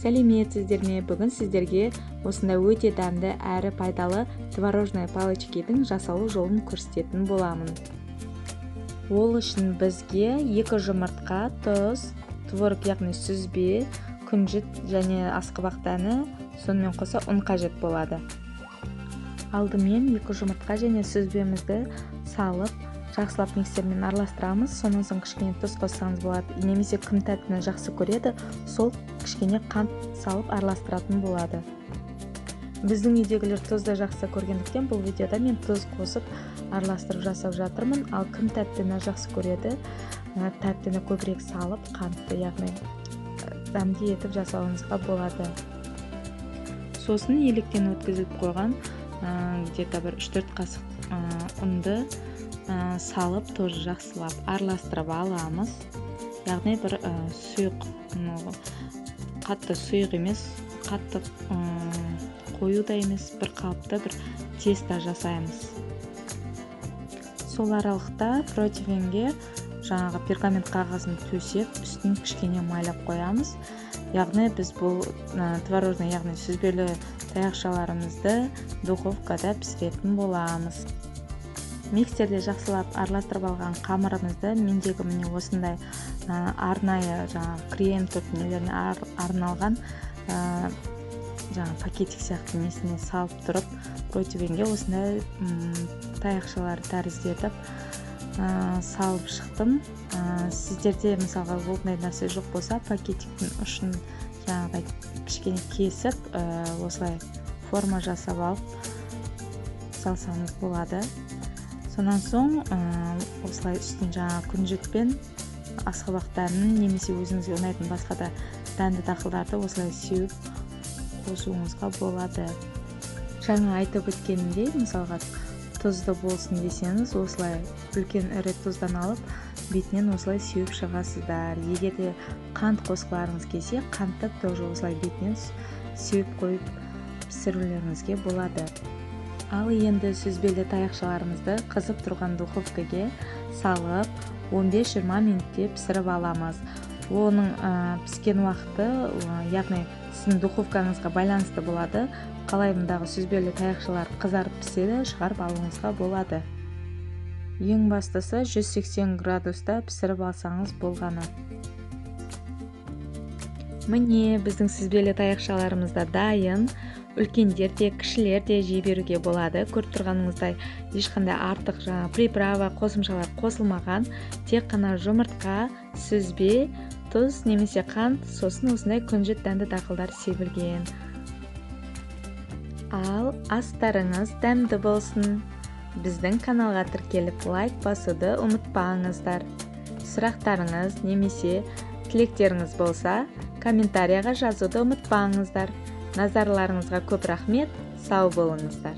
Сәлеметсіздер ме? Бүгін сіздерге осындай өте дәмді әрі пайдалы творожный палочкидің жасалу жолын көрсететін боламын. Ол үшін бізге 2 жұмыртқа, тұз, творог яғни сүзбе, күнжіт және асқабақ дәні, сонымен қоса ұн қажет болады. Алдымен 2 жұмыртқа және сүзбемізді салып, жақсылап миксермен араластырамыз. Сонан соң кішкене тұз қоссаңыз болады. Немесе кім тәттіні жақсы көреді, сол кішкене қант салып араластыратын болады. Біздің үйдегілер тұзды жақсы көргендіктен бұл видеода мен тұз қосып араластырып жасап жатырмын. Ал кім тәттіні жақсы көреді, тәттіні көбірек салып, қантты яғни дәмді етіп жасауыңызға болады. Сосын електен өткізіліп қойған где-то бір 3-4 қасық ұнды салып, тоже жақсылап араластырып аламыз. Яғни бір сұйық, қатты сұйық емес, қатты қою да емес, бір қалыпты бір тесто жасаймыз. Сол аралықта противенге жаңағы пергамент қағазын төсеп, үстін кішкене майлап қоямыз. Яғни біз бұл творожный, яғни сүзбелі таяқшаларымызды духовкада пісіретін боламыз. Миксерде жақсылап араластырып алған қамырымызды мендегі міне осындай арнайы крем нелеріне арналған пакетик сияқты несіне салып тұрып, противенге осындай таяқшалар тәріздетіп салып шықтым. Сіздерде мысалға ондай нәрсе жоқ болса, пакетиктің ұшын кішкене кесіп, осылай форма жасап алып салсаңыз болады. Сонан соң осылай үстін күнжітпен асқабақ дәнін немесе өзіңізге ұнайтын басқа да дәнді дақылдарды осылай сеуіп қосуыңызға болады. Жаңа айтып өткенімдей, мысалға тұзды болсын десеңіз, осылай үлкен ірі тұздан алып, бетінен осылай сеуіп шығасыздар. Егер де қант қосқыларыңыз келсе, қантты тоже осылай бетінен сеуіп қойып пісірулеріңізге болады. Ал енді сүзбелі таяқшаларымызды қызып тұрған духовкаге салып 15-20 минутте пісіріп аламыз. Оның піскен уақыты, яғни сіздің духовкаңызға байланысты болады. Қалай мұндағы сүзбелі таяқшалар қызарып піседі, шығарып алуыңызға болады. Ең бастысы 180 градуста пісіріп алсаңыз болғаны. Міне біздің сүзбелі таяқшаларымызда дайын. Үлкендер де, кішілер де жей беруге болады. Көріп тұрғаныңыздай ешқандай артық приправа, қосымшалар қосылмаған. Тек қана жұмыртқа, сүзбе, тұз немесе қант, сосын осындай күнжіт дәнді дақылдар себілген. Ал астарыңыз дәмді болсын. Біздің каналға тіркеліп лайк басуды ұмытпаңыздар. Сұрақтарыңыз немесе тілектеріңіз болса, комментарияға жазуды ұмытпаңыздар. Назарларыңызға көп рахмет, сау болыңыздар.